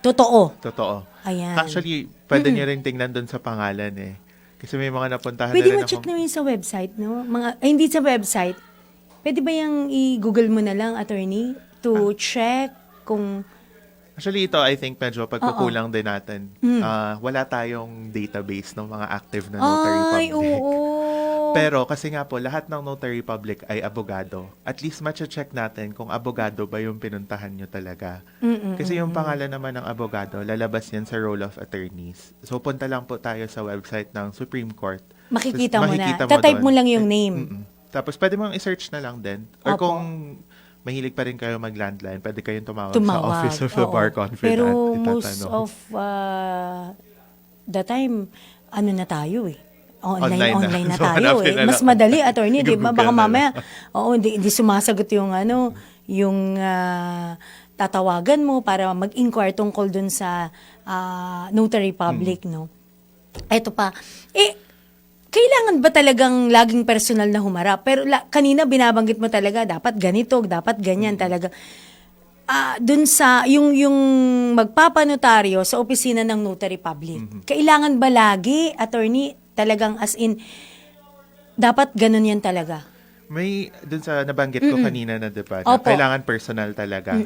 Totoo. Totoo. Ayan. Actually, pwede nyo rin tingnan doon sa pangalan eh. Kasi may mga napuntahan Pwede na rin mo check naman sa website, no? Hindi sa website. Pwede ba yung i-google mo na lang, attorney, to check kung... Actually, ito, I think, medyo pagkukulang din natin. Wala tayong database ng mga active na notary Ay, public. oo. Pero kasi nga po, lahat ng notary public ay abogado. At least matcha-check natin kung abogado ba yung pinuntahan nyo talaga. Kasi yung pangalan naman ng abogado, lalabas yan sa roll of attorneys. So, punta lang po tayo sa website ng Supreme Court. Makikita Tapos mo na. makikita Tatype doon. mo lang yung name. Tapos, pwede mong i-search na lang din. Or Opo. kung mahilig pa rin kayo mag-landline, pwede kayong tumawag sa Office of the oo. Bar Confidant. Pero most itatanong. of the time, ano na tayo eh. online na So, tayo hanapin eh. na Mas lang. madali, attorney, di ba? Google Baka na lang. mamaya, hindi sumasagot yung tatawagan mo para mag-inquire tungkol dun sa notary public, no? Eto pa, kailangan ba talagang laging personal na humarap? Pero kanina binabanggit mo talaga, dapat ganito, dapat ganyan talaga. Dun sa, yung magpapanotaryo sa opisina ng notary public, kailangan ba lagi, attorney, talagang as in, dapat ganun yan talaga? May, dun sa nabanggit ko kanina na, diba, na Opo. kailangan personal talaga.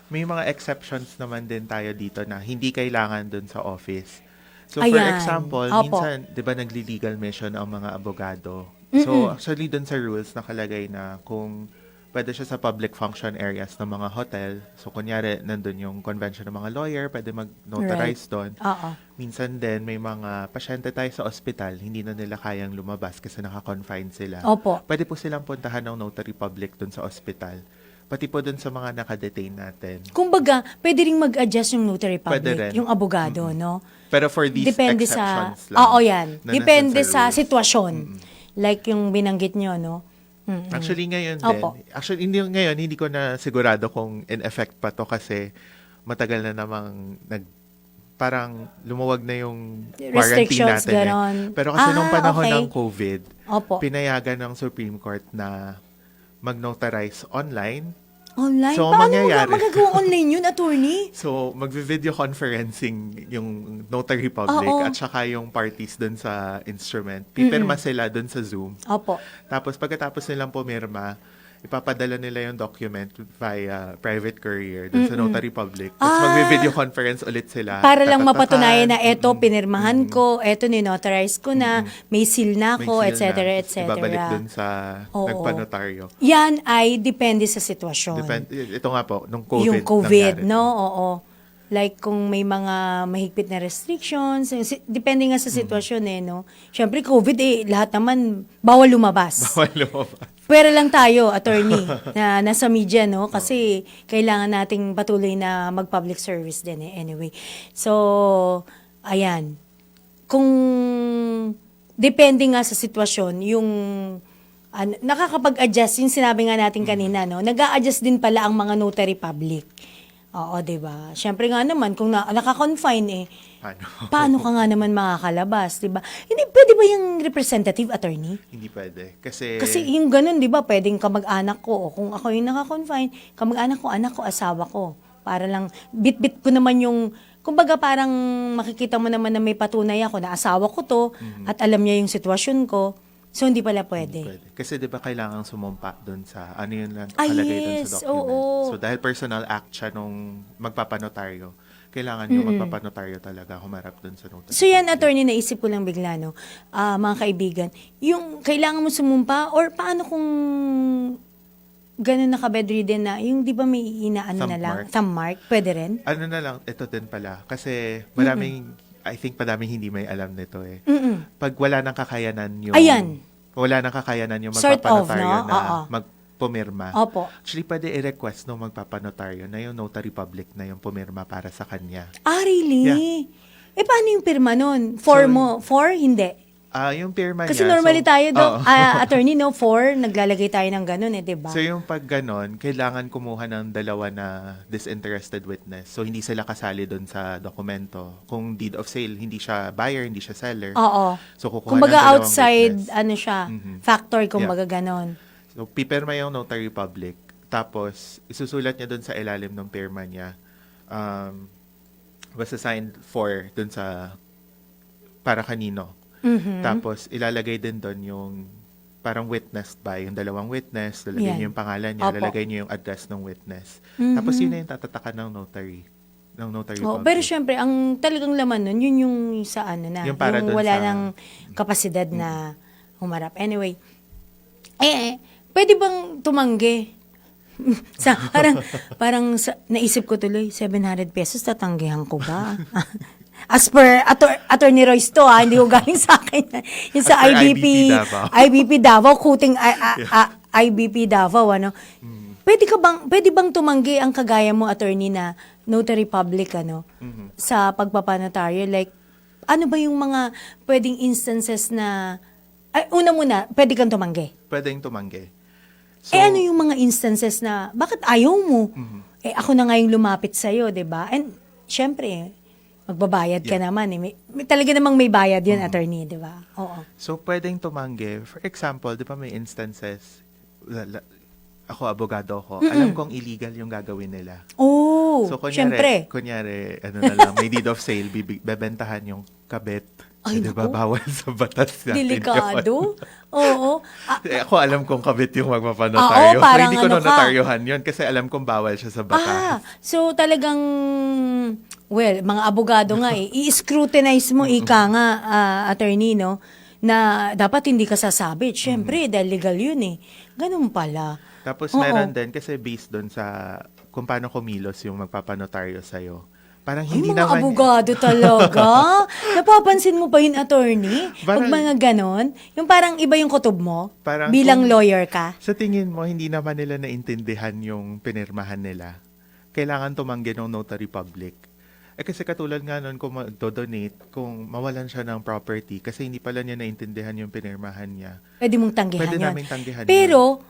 May mga exceptions naman din tayo dito na hindi kailangan dun sa office. So, for Ayan. example, Opo. minsan, di ba, nagli-legal mission ang mga abogado. So, actually, dun sa rules, nakalagay na kung pwede siya sa public function areas ng mga hotel. So, kunyari, nandun yung convention ng mga lawyer, pwede mag-notarize doon. Oo. Minsan din, may mga pasyente tayo sa ospital, hindi na nila kayang lumabas kasi naka-confine sila. Opo. Pwede po silang puntahan ng notary public doon sa ospital. Pati po doon sa mga nakadetain natin. Kumbaga, pwede ring mag-adjust yung notary Pwede public, rin. yung abogado, no? Pero for these Depende exceptions sa, lang. oo yan. na Depende nandun sa rules. sitwasyon. Like yung binanggit nyo, no? Actually, ngayon Opo. din. Actually, hindi ko na sigurado kung in effect pa to kasi matagal na namang parang lumuwag na yung quarantine Restrictions, natin. ganon. Pero kasi nung panahon okay. ng COVID, Opo. pinayagan ng Supreme Court na mag-notarize online. Online? So, Paano mangyayari? magagawa online yun, attorney? So, magvi-video conferencing yung notary public Oo. at saka yung parties dun sa instrument. Pipirma sila dun sa Zoom. Opo. Tapos pagkatapos nilang pumirma, ipapadala nila yung document via private courier dun sa notary public. Tapos magvi-video conference ulit sila. Para lang Tatatakan. mapatunayan na eto, pinirmahan ko, eto, ninotarize ko na, may seal na May ako, seal etc., na. etc. Ibabalik dun sa Oo. nagpanotaryo. Yan ay depende sa sitwasyon. Ito nga po, nung COVID. Yung COVID, nangyari no? to. Oo. Like, kung may mga mahigpit na restrictions, depende nga sa sitwasyon no? Siyempre, COVID, lahat naman, bawal lumabas. Bawal lumabas. Pero lang tayo, attorney, na nasa media, no? Kasi kailangan nating patuloy na mag-public service din anyway. So, ayan. Kung depende nga sa sitwasyon, yung nakakapag-adjust, yung sinabi nga natin kanina, no? Nag-a-adjust din pala ang mga notary public. Oo, diba? Siyempre nga naman, kung naka-confine paano ka nga naman makakalabas, diba? Hindi, pwede ba yung representative attorney? Hindi pwede. Kasi Yung ganun, di ba, pwedeng kamag-anak ko, o kung ako yung naka-confine, kamag-anak ko, anak ko, asawa ko. Para lang, bit-bit ko naman yung, kumbaga parang makikita mo naman na may patunay ako na asawa ko to, at alam niya yung sitwasyon ko, so hindi pala pwede. pwede. Kasi di ba kailangan sumumpa doon sa ano yun lang Ah, nakalagay doon yes. sa document. Oo. So dahil personal act siya nung magpapanotaryo, kailangan yung magpapanotaryo talaga humarap doon sa notary. So yan, attorney, naisip ko lang bigla, no? Mga kaibigan, yung kailangan mo sumumpa, or paano kung ganun naka-bedridden na, yung di ba may inaano na lang, thumb mark, pwede rin? Ano na lang, ito din pala. Kasi I think madaming hindi may alam nito eh. Pag wala nang kakayanan yung... Ayan. Wala nang kakayanan yung Sort of, magpapanotaryo no? na Oo. magpumirma. Opo. Actually, pwede i-request nung magpapanotaryo na yung notary public na yung pumirma para sa kanya. Really? Paano yung pirma nun? Four? Hindi. Yung pirma Kasi niya... normally so, tayo, oo. attorney, no, 4, naglalagay tayo ng ganun diba? So yung pag ganon, kailangan kumuha ng dalawa na disinterested witness. So hindi sila kasali doon sa dokumento. Kung deed of sale, hindi siya buyer, hindi siya seller. Oo. So kukuha Kumbaga ng dalawang outside, witness. siya, factor, kumbaga Yeah. ganon. So pipirma yung notary public. Tapos isusulat niya doon sa ilalim ng pirma niya. Was assigned for doon sa para kanino. Tapos ilalagay din doon yung parang witnessed by, yung dalawang witness, lalagay Yan. niyo yung pangalan niya, Opo. lalagay niyo yung address ng witness. Tapos yun na yung tatatakan ng notary. Ng notary public. Pero syempre, ang talagang laman nun, yun yung sa ano na, Yung para yung dun wala sa- ng kapasidad na humarap. Anyway, pwede bang tumanggi? parang naisip ko tuloy, 700 pesos tatanggihan ko ba? As per Attorney Royce to, hindi ko galing sa akin. Yung sa As per IBP, Davao. IBP Davao, kuting IBP Davao, ano? Pwede bang tumanggi ang kagaya mo, attorney, na notary public, sa pagpapanotaryo? Like, ano ba yung mga pwedeng instances na, ay, una muna, pwede kang tumanggi. Pwedeng tumanggi. Ano yung mga instances na, bakit ayaw mo? Mhm. Ako na nga yung lumapit sa'yo, di ba? And, syempre, magbabayad ka naman. Talaga namang may bayad yun, attorney, di ba? Oo. So, pwedeng tumanggi. For example, di ba may instances, ako, abogado ko, alam kong illegal yung gagawin nila. Oh, So, syempre. kunyari, ano na lang, may deed of sale, bebentahan yung kabit. Ay, Di ba, naku. bawal sa batas natin yun. Delikado. Oo. Ako alam kong kabit yung magpapanotaryo. Oo, parang Hindi ko ano ka. notaryohan yun kasi alam kong bawal siya sa batas. So talagang, well, mga abogado nga i-scrutinize mo, ika nga, attorney, no? Na dapat hindi ka sasabit. Siyempre, dahil legal yun eh. Ganun pala. Tapos Oo. meron din, kasi based doon sa kung paano kumilos yung magpapanotaryo sa'yo. Parang Ay, hindi mga naman... abogado talaga. Napapansin mo ba yun, attorney? Pag Parang- mga ganon, yung parang iba yung kutob mo, Parang bilang kung- lawyer ka. Sa tingin mo, hindi naman nila naintindihan yung pinirmahan nila. Kailangan tumanggi ng notary public. Kasi katulad nga nun, kung do-donate, kung mawalan siya ng property, kasi hindi pala niya naintindihan yung pinirmahan niya. Pwede mong tanggihan Pwede yun. naming tanggihan Pero,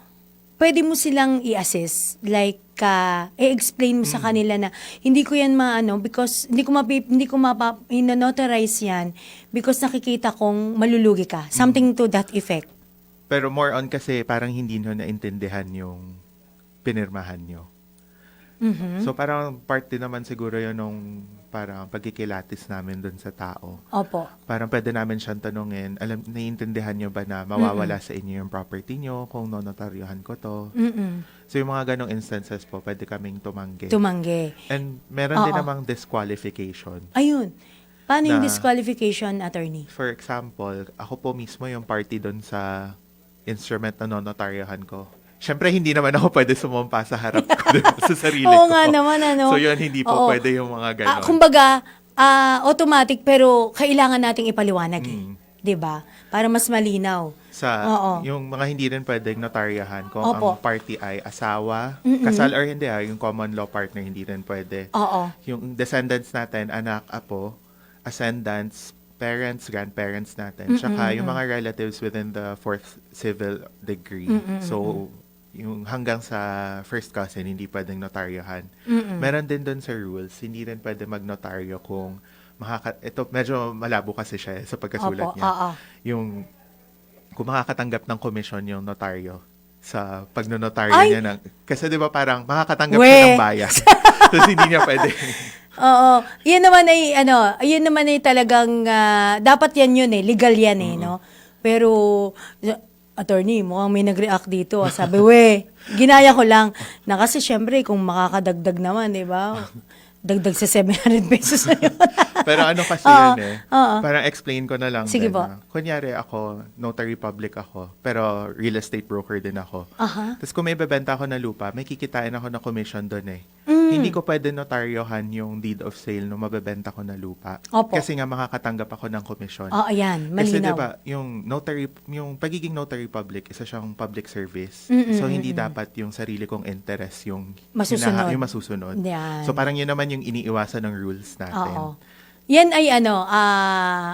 pwede mo silang i-assess. Like, i-explain mo sa kanila na hindi ko yan maano because hindi ko notarize yan because nakikita kong malulugi ka. Something to that effect. Pero more on kasi parang hindi nyo naintindihan yung pinirmahan nyo. Mhm. So parang part din naman siguro yun nung parang pagkikilatis namin dun sa tao. Opo. Parang pwede namin siyang tanungin, naiintindihan nyo ba na mawawala sa inyo yung property nyo kung nonotaryohan ko to? Mm-mm. So yung mga ganong instances po, pwede kaming tumanggi. Tumanggi. And meron din Oo. namang disqualification. Ayun. Paano yung Na- disqualification, attorney? For example, ako po mismo yung party doon sa instrument na nonotaryohan ko. Siyempre, hindi naman ako pwede sumumpa sa harap ko, diba? Sa sarili Oo ko. nga naman, ano. So yun, hindi po Oo. pwede yung mga ganon. Kumbaga, automatic pero kailangan nating ipaliwanag eh. Mm. 'Di ba? Para mas malinaw. Oo. Yung mga hindi rin pwedeng notaryahan kung Opo. ang party ay asawa, kasal or hindi, yung common law partner hindi rin pwede. Oo. Yung descendants natin, anak, apo, ascendants, parents, grandparents natin, tsaka yung mga relatives within the fourth civil degree. So, yung hanggang sa first cousin, hindi pwedeng notaryohan. Meron din doon sa rules, hindi rin pwede magnotaryo kung ito medyo malabo kasi siya sa pagkasulat Opo, niya. oo. Yung kung makakatanggap ng komisyon yung notaryo sa pagnonotaryo Ay! niya ng, kasi 'di ba parang makakatanggap We! siya ng bayan. Tapos hindi niya pwede. Oo. Yun naman ay talagang dapat yun eh, legal yan eh, no? Pero attorney, mukhang may nag-react dito. Sabi, ginaya ko lang. Na kasi syempre, kung makakadagdag naman, di ba? Dagdag sa 700 pesos na yun. Pero ano kasi yun eh. Oo. Parang explain ko na lang. Sige din po. na, kunyari ako, notary public ako, pero real estate broker din ako. Aha. Tapos kung may bebenta ako na lupa, may kikitain ako ng commission doon eh. Mm. Hindi ko pwede notaryohan yung deed of sale nung mabebenta ko na lupa. Opo. Kasi nga makakatanggap ako ng commission. Ayan, Kasi malinaw. diba, yung pagiging notary public, isa siyang public service. Mm-mm, So, hindi dapat yung sarili kong interest yung Masusunod. yung masusunod. Yan. So, parang yun naman yung iniiwasan ng rules natin. Oo. Yan ay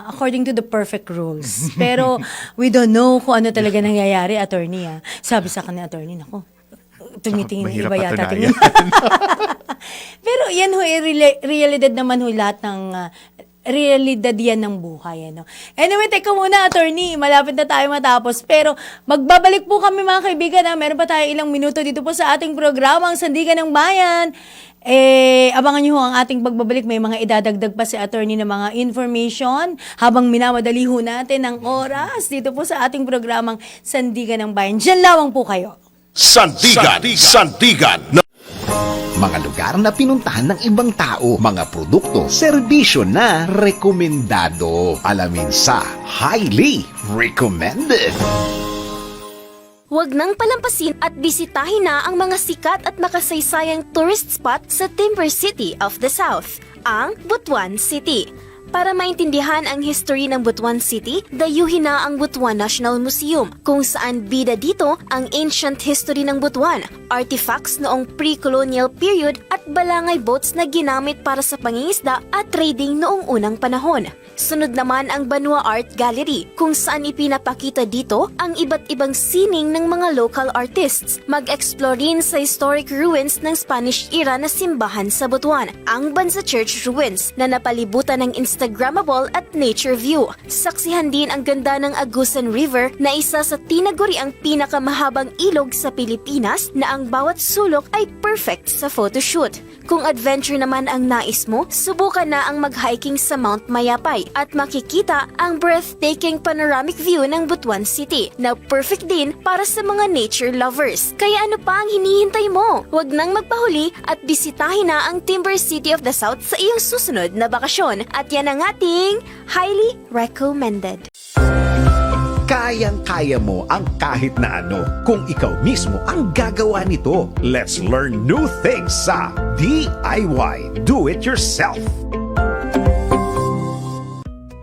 according to the perfect rules. Pero we don't know kung ano talaga nangyayari, attorney. Sabi sa akin ni attorney, nako, tumitingin ng Mahirap iba yata. patunayan. Pero yan ho, realidad naman ho lahat ng realidad yan ng buhay. Ano? Anyway, teka muna, attorney. Malapit na tayo matapos. Pero magbabalik po kami mga kaibigan. Meron pa tayo ilang minuto dito po sa ating programang Sandigan ng Bayan. Abangan nyo ho ang ating pagbabalik. May mga idadagdag pa si attorney ng mga information habang minamadali ho natin ang oras dito po sa ating programang Sandigan ng Bayan. Diyan lawang po kayo. Sandigan. Mga lugar na pinuntahan ng ibang tao, mga produkto, serbisyo na rekomendado. Alamin sa Highly Recommended. Huwag nang palampasin at bisitahin na ang mga sikat at makasaysayang tourist spot sa Timber City of the South, ang Butuan City. Para maintindihan ang history ng Butuan City, dayuhin na ang Butuan National Museum, kung saan bida dito ang ancient history ng Butuan, artifacts noong pre-colonial period at balangay boats na ginamit para sa pangingisda at trading noong unang panahon. Sunod naman ang Banwa Art Gallery, kung saan ipinapakita dito ang iba't ibang sining ng mga local artists. Mag-explore rin sa historic ruins ng Spanish era na simbahan sa Butuan, ang Banza Church Ruins na napalibutan ng Instagrammable at nature view. Saksihan din ang ganda ng Agusan River na isa sa tinaguri ang pinakamahabang ilog sa Pilipinas na ang bawat sulok ay perfect sa photoshoot. Kung adventure naman ang nais mo, subukan na ang mag-hiking sa Mount Mayapay at makikita ang breathtaking panoramic view ng Butuan City na perfect din para sa mga nature lovers. Kaya ano pa ang hinihintay mo? Huwag nang magpahuli at bisitahin na ang Timber City of the South sa iyong susunod na bakasyon. At yan ang ating highly recommended. Kayang-kaya mo ang kahit na ano kung ikaw mismo ang gagawa nito. Let's learn new things sa DIY Do It Yourself.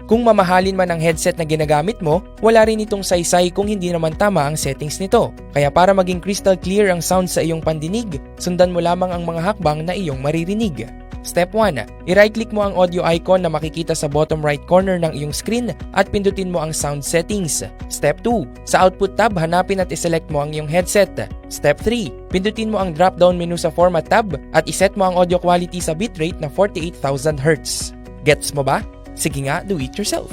Kung mamahalin man ang headset na ginagamit mo, wala rin itong saysay kung hindi naman tama ang settings nito. Kaya para maging crystal clear ang sound sa iyong pandinig, sundan mo lamang ang mga hakbang na iyong maririnig. Step 1. I-right-click mo ang audio icon na makikita sa bottom right corner ng iyong screen at pindutin mo ang sound settings. Step 2. Sa output tab, hanapin at iselect mo ang iyong headset. Step 3. Pindutin mo ang drop-down menu sa format tab at iset mo ang audio quality sa bitrate na 48,000 Hz. Gets mo ba? Sige nga, do it yourself.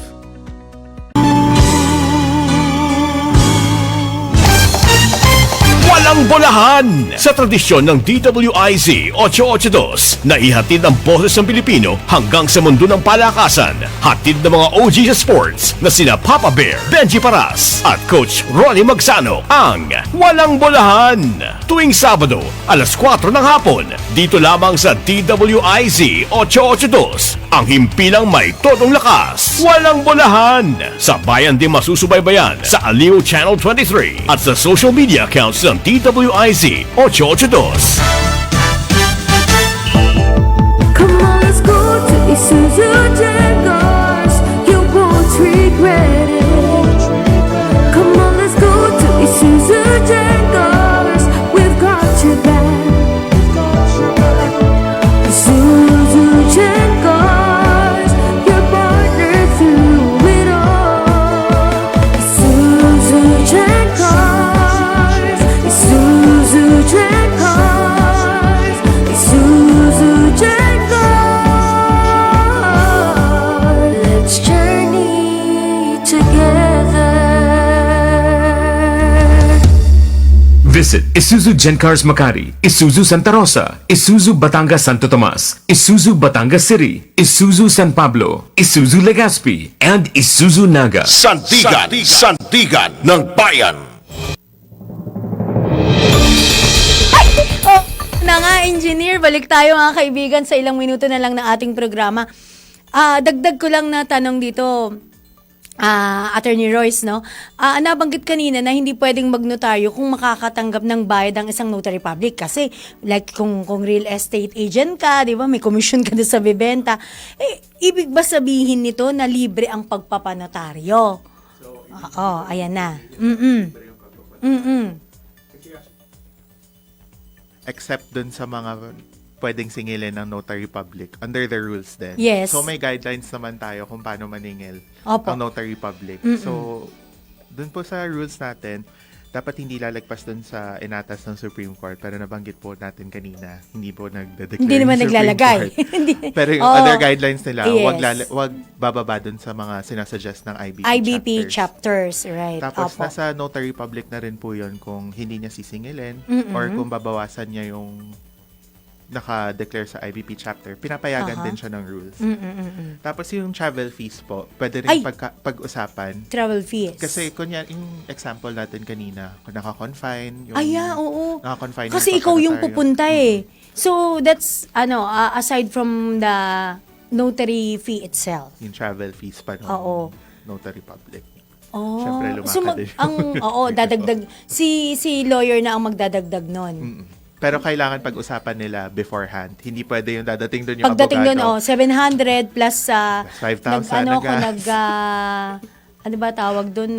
Walang bolahan! Sa tradisyon ng DWIZ 882 na ihatid ang boses ng Pilipino hanggang sa mundo ng palakasan. Hatid ng mga OG sa sports na sina Papa Bear, Benji Paras at Coach Ronnie Magsano ang Walang Bolahan. Tuwing Sabado, alas 4 ng hapon, dito lamang sa DWIZ 882. Ang himpilang may todong lakas. Walang bolahan! Sa bayan din masusubaybayan sa Aliw Channel 23 at sa social media accounts ng DWIZ 882. Come on, let's go to Isuzu Jaguars. You won't regret it. Come on, let's go to Isuzu Jaguars. We've got your back. Isuzu Jaguars, your partner through it all. Isuzu Jaguars, Isuzu Jaguars, Isuzu Jaguars. Let's journey together. Visit Isuzu Gencars Makati, Isuzu Santa Rosa, Isuzu Batangas Santo Tomas, Isuzu Batangas City, Isuzu San Pablo, Isuzu Legazpi, and Isuzu Naga. Sandigan, Sandigan ng Bayan. Na nga, engineer, balik tayo mga kaibigan sa ilang minuto na lang na ating programa. Dagdag ko lang na tanong dito, Attorney Royce, no? Nabanggit kanina na hindi pwedeng magnotaryo kung makakatanggap ng bayad ang isang notary public kasi like kung real estate agent ka, 'di ba? May commission ka doon sa bebenta. Ibig ba sabihin nito na libre ang pagpapanotaryo? Oo, ayan na. Except dun sa mga pwedeng singilin ng notary public under the rules din. Yes. So may guidelines naman tayo kung paano maningil Opo. ang notary public. So dun po sa rules natin, dapat hindi lalagpas dun sa inatas ng Supreme Court. Pero nabanggit po natin kanina, hindi po nagde-declare Hindi naman yung Supreme naglalagay. Court. Hindi. Pero yung Oo. other guidelines nila, Yes. wag bababa dun sa mga sinasuggest ng IBP chapters, right. Tapos Opo. nasa notary public na rin po yun kung hindi niya sisingilin or kung babawasan niya yung naka-declare sa IBP chapter, pinapayagan din siya ng rules. Tapos yung travel fees po, pwede rin Ay! pag-usapan. Travel fees. Kasi kunya yung example natin kanina, kung naka-confine, yung Oo. naka-confine Kasi ikaw yung pupunta eh. So, that's, aside from the notary fee itself. yung travel fees pa ng Oo. notary public. Oh. Siyempre, lumakad So, din. dadagdag, si lawyer na ang magdadagdag nun. Pero kailangan pag-usapan nila beforehand. Hindi pwede yung dadating doon yung Pagdating doon, abogado. 700 plus 5,000 ano ba tawag doon,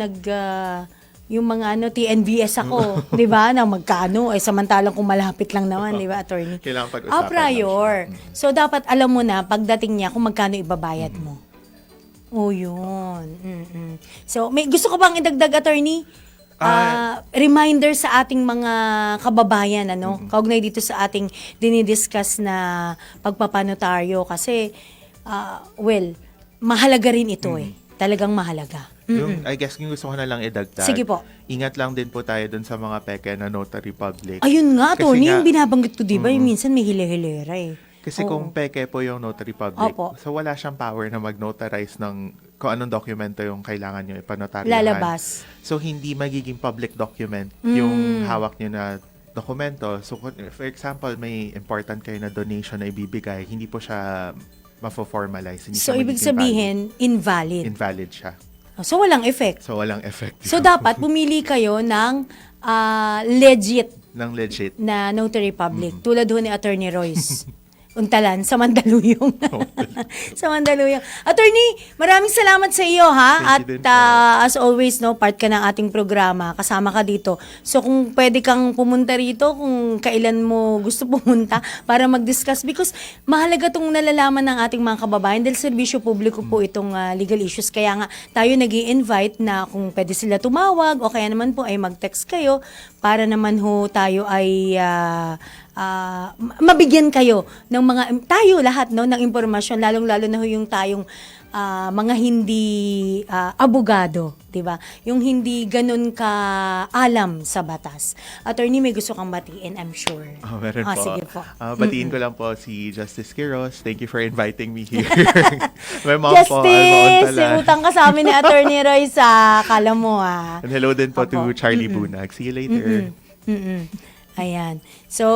yung mga TNVS ako, 'di ba? Na magkano samantalang kung malapit lang naman, 'di ba, attorney? Kailangan pag-usapan prior. So dapat alam mo na pagdating niya kung magkano ibabayad mo. Oh, yun. So, may gusto ko bang idagdag, attorney? Reminder sa ating mga kababayan, kaugnay dito sa ating dinidiscuss na pagpapanotaryo kasi, mahalaga rin ito Talagang mahalaga. Yung, I guess yung gusto ko na lang idagdag. Sige po. Ingat lang din po tayo dun sa mga peke na notary public. Ayun nga, Kasi attorney, nga- yung binabanggit ko, di ba? Yung minsan may hile-hilera Kasi Oo. kung peke po yung notary public, Opo. so wala siyang power na mag-notarize ng kung anong dokumento yung kailangan nyo ipanotaryahan. Lalabas. So, hindi magiging public document yung hawak nyo na dokumento. So, for example, may important kayo na donation na ibibigay, hindi po siya mafo-formalize. Hindi So, siya ibig magiging sabihin, invalid. invalid siya. So, walang effect. So, walang effect. So, dapat pumili kayo ng legit ng legit. na notary public. Tulad ho ni Attorney Royce. Untalan, sa Mandaluyong. Sa Mandaluyong. Attorney, maraming salamat sa iyo, ha? Thank you din At po. as always, part ka ng ating programa. Kasama ka dito. So, kung pwede kang pumunta rito, kung kailan mo gusto pumunta para mag-discuss. Because mahalaga itong nalalaman ng ating mga kababayan dahil serbisyo publiko po itong legal issues. Kaya nga, tayo nag-i-invite na kung pwede sila tumawag o kaya naman po ay mag-text kayo para naman ho tayo ay mabigyan kayo ng tayo lahat ng impormasyon, lalong-lalo na ho yung tayong mga hindi abogado, 'di ba? Yung hindi ganun ka alam sa batas. Attorney, may gusto kang batiin, I'm sure. Meron po. Sige po. Batiin ko lang po si Justice Quiroz. Thank you for inviting me here. My mom po, Alma Justice, Ontalan. utang ka sa amin ni Attorney Royce, kala mo And hello din po to Opo. Charlie Bunag. See you later. Ayan. So,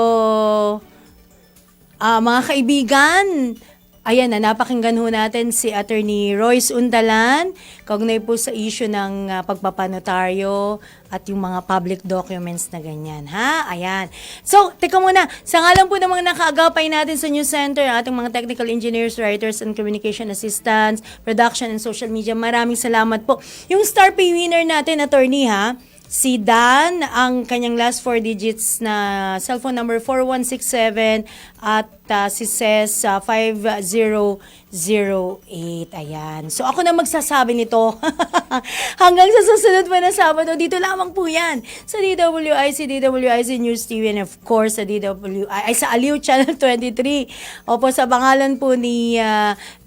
mga kaibigan, ayan na, napakinggan ho natin si Attorney Royce Untalan, kaugnay po sa issue ng pagpapanotaryo at yung mga public documents na ganyan, ha? Ayan. So, teka muna, sa ngalan po ng mga nakaagapay natin sa News Center, ating mga technical engineers, writers, and communication assistants, production, and social media, maraming salamat po. Yung Star Pay winner natin, Attorney, ha? Si Dan, ang kanyang last 4 digits na cellphone number 4167 at si Ces 5008. Ayan. So ako na magsasabi nito. Hanggang sa susunod pa na Sabado, dito lamang po yan sa DWIC News TV, and of course sa sa Aliw Channel 23. Opo, sa pangalan po ni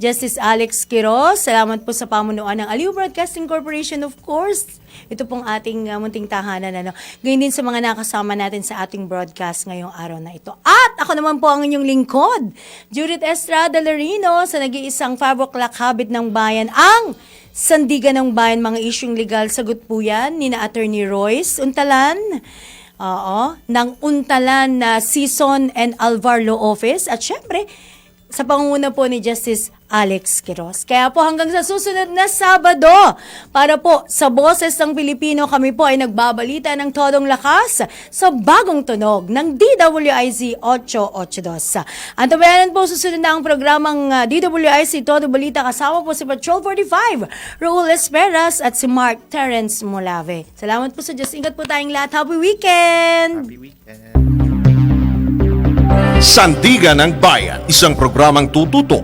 Justice Alex Quiroz, salamat po sa pamunuan ng Aliw Broadcasting Corporation, of course. Ito pong ating munting tahanan. Ganyan din sa mga nakasama natin sa ating broadcast ngayong araw na ito. At ako naman po ang inyong lingkod, Judith Estrada Larino, sa nag-iisang 5 o'clock habit ng bayan, ang Sandigan ng Bayan, mga isyung legal. Sagot po yan ni na Attorney Royce Untalan. Ng Untalan na Season and Alvar Law Office. At syempre, sa pangunguna po ni Justice Alex Quiroz. Kaya po hanggang sa susunod na Sabado, para po sa Boses ng Pilipino, kami po ay nagbabalita ng todong lakas sa bagong tunog ng DWIZ 882. Antabayanan po susunod na ang programang DWIZ Todo Balita, kasama po si Patrol 45, Raul Esperas at si Mark Terence Molave. Salamat po sa Diyos. Ingat po tayong lahat. Happy weekend! Happy weekend. Sandigan ng Bayan, isang programang tututok